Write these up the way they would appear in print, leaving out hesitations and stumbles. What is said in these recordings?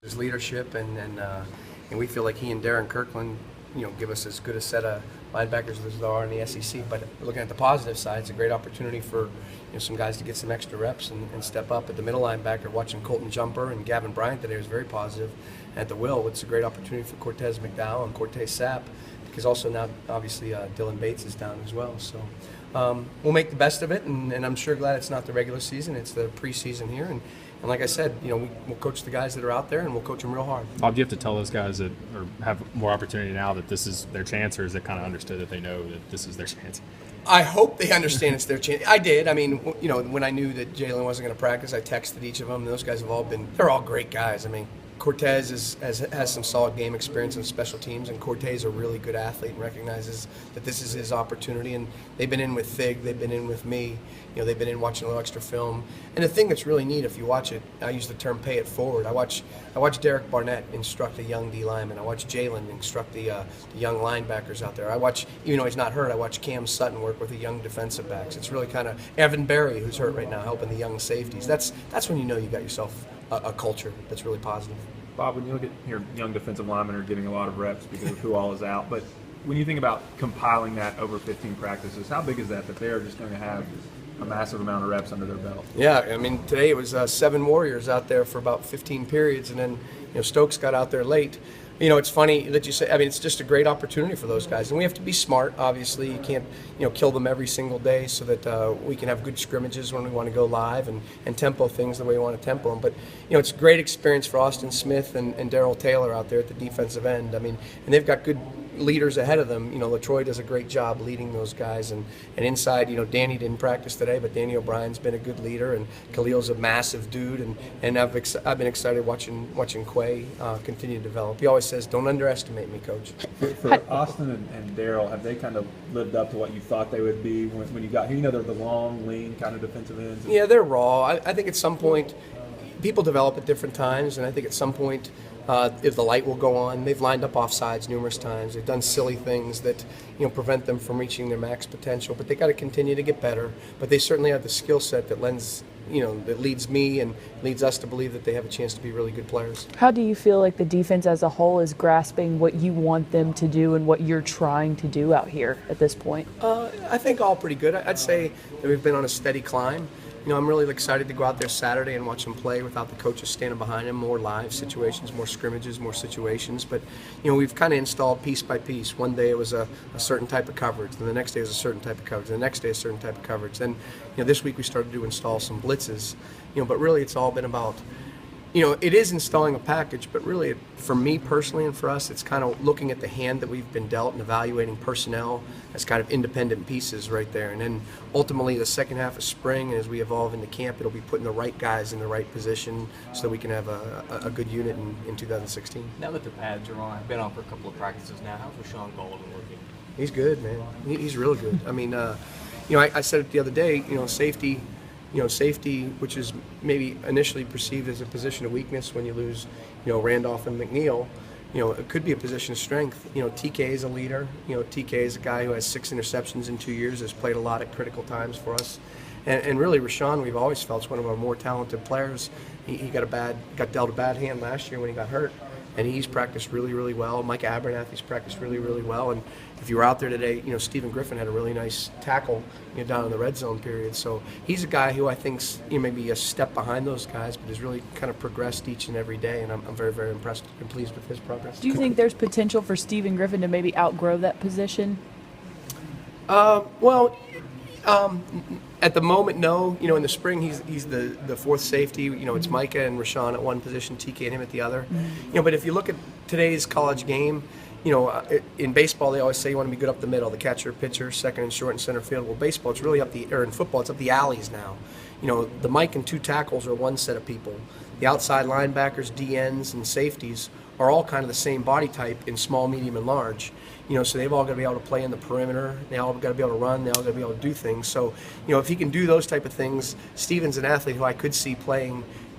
His leadership, and we feel like he and Darren Kirkland, give us as good a set of linebackers as there are in the SEC. But looking at the positive side, it's a great opportunity for some guys to get some extra reps and step up. At the middle linebacker, watching Colton Jumper and Gavin Bryant today was very positive. At the will, it's a great opportunity for Cortez McDowell and Cortez Sapp, because also now obviously Dylan Bates is down as well. So we'll make the best of it, and I'm sure glad it's not the regular season, it's the preseason here. And like I said, we'll coach the guys that are out there, and we'll coach them real hard. Bob, do you have to tell those guys that or have more opportunity now that this is their chance, or is it kind of understood that they know that this is their chance? I hope they understand it's their chance. I did. I mean, when I knew that Jalen wasn't going to practice, I texted each of them. And those guys have they're all great guys. I mean, Cortez has some solid game experience in special teams, and Cortez is a really good athlete and recognizes that this is his opportunity. And they've been in with Thig, they've been in with me, they've been in watching a little extra film. And the thing that's really neat, if you watch it, I use the term "pay it forward." I watch Derek Barnett instruct a young D lineman. I watch Jalen instruct the young linebackers out there. I watch, even though he's not hurt, I watch Cam Sutton work with the young defensive backs. It's really kind of Evan Berry, who's hurt right now, helping the young safeties. That's when you got yourself a culture that's really positive. Bob, when you look at your young defensive linemen are getting a lot of reps because of who all is out, but when you think about compiling that over 15 practices, how big is that they are just going to have a massive amount of reps under their belt? Yeah, I mean, today it was 7 Warriors out there for about 15 periods, and then Stokes got out there late. It's funny that you say, I mean, it's just a great opportunity for those guys. And we have to be smart, obviously. You can't, kill them every single day so that we can have good scrimmages when we want to go live and tempo things the way we want to tempo them. But, it's a great experience for Austin Smith and Darrell Taylor out there at the defensive end. I mean, and they've got good leaders ahead of them. LaTroy does a great job leading those guys. And inside, Danny didn't practice today, but Danny O'Brien's been a good leader, and Khalil's a massive dude. And I've been excited watching Quay continue to develop. He always says, "Don't underestimate me, Coach." For Austin and Darrell, have they kind of lived up to what you thought they would be when you got here? They're the long, lean kind of defensive ends. Yeah, they're raw. I think at some point, people develop at different times, and I think at some point, if the light will go on. They've lined up offsides numerous times. They've done silly things that prevent them from reaching their max potential. But they got to continue to get better. But they certainly have the skill set that that leads me and leads us to believe that they have a chance to be really good players. How do you feel like the defense as a whole is grasping what you want them to do and what you're trying to do out here at this point? I think all pretty good. I'd say that we've been on a steady climb. I'm really excited to go out there Saturday and watch them play without the coaches standing behind them. More live situations, more scrimmages, more situations. But, we've kind of installed piece by piece. One day it was a certain type of coverage. Then the next day it was a certain type of coverage. The next day a certain type of coverage. Then, this week we started to install some blitzes. But really it's all been about, it is installing a package, but really for me personally and for us, it's kind of looking at the hand that we've been dealt and evaluating personnel as kind of independent pieces right there. And then ultimately the second half of spring, as we evolve into camp, it'll be putting the right guys in the right position so that we can have a good unit in 2016. Now that the pads are on, I've been on for a couple of practices now. How's Rashawn Golden looking? He's good, man. He's real good. I mean, I said it the other day, safety, which is maybe initially perceived as a position of weakness when you lose, Randolph and McNeil, it could be a position of strength. TK is a leader. TK is a guy who has 6 interceptions in 2 years, has played a lot at critical times for us. And really, Rashawn, we've always felt is one of our more talented players. He got dealt a bad hand last year when he got hurt, and he's practiced really, really well. Mike Abernathy's practiced really, really well. And if you were out there today, Stephen Griffin had a really nice tackle, down in the red zone period. So he's a guy who I think's maybe a step behind those guys, but has really kind of progressed each and every day. And I'm very, very impressed and pleased with his progress. Do you think there's potential for Stephen Griffin to maybe outgrow that position? At the moment, no. In the spring, he's the fourth safety. It's Micah and Rashawn at one position, TK and him at the other. But if you look at today's college game, in baseball they always say you want to be good up the middle, the catcher, pitcher, second and short, and center field. Well, baseball, it's really in football, it's up the alleys now. The Mike and 2 tackles are one set of people. The outside linebackers, DNs, and safeties are all kind of the same body type in small, medium, and large. So they've all got to be able to play in the perimeter. They all got to be able to run. They all got to be able to do things. So, if he can do those type of things, Steven's an athlete who I could see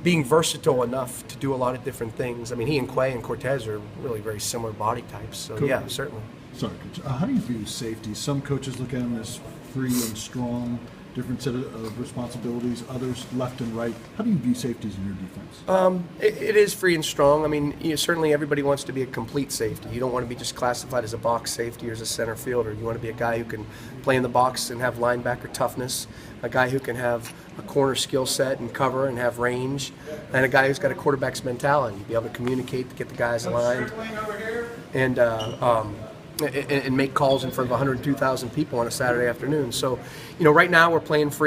being versatile enough to do a lot of different things. I mean, he and Quay and Cortez are really very similar body types. So, Cool. Yeah, certainly. Sorry, Coach. How do you view safety? Some coaches look at him as free and strong. different set of responsibilities, others left and right. How do you view safeties in your defense? It is free and strong. I mean, certainly everybody wants to be a complete safety. You don't want to be just classified as a box safety or as a center fielder. You want to be a guy who can play in the box and have linebacker toughness, a guy who can have a corner skill set and cover and have range, and a guy who's got a quarterback's mentality, be able to communicate, to get the guys aligned, and make calls in front of 102,000 people on a Saturday afternoon. So, right now we're playing free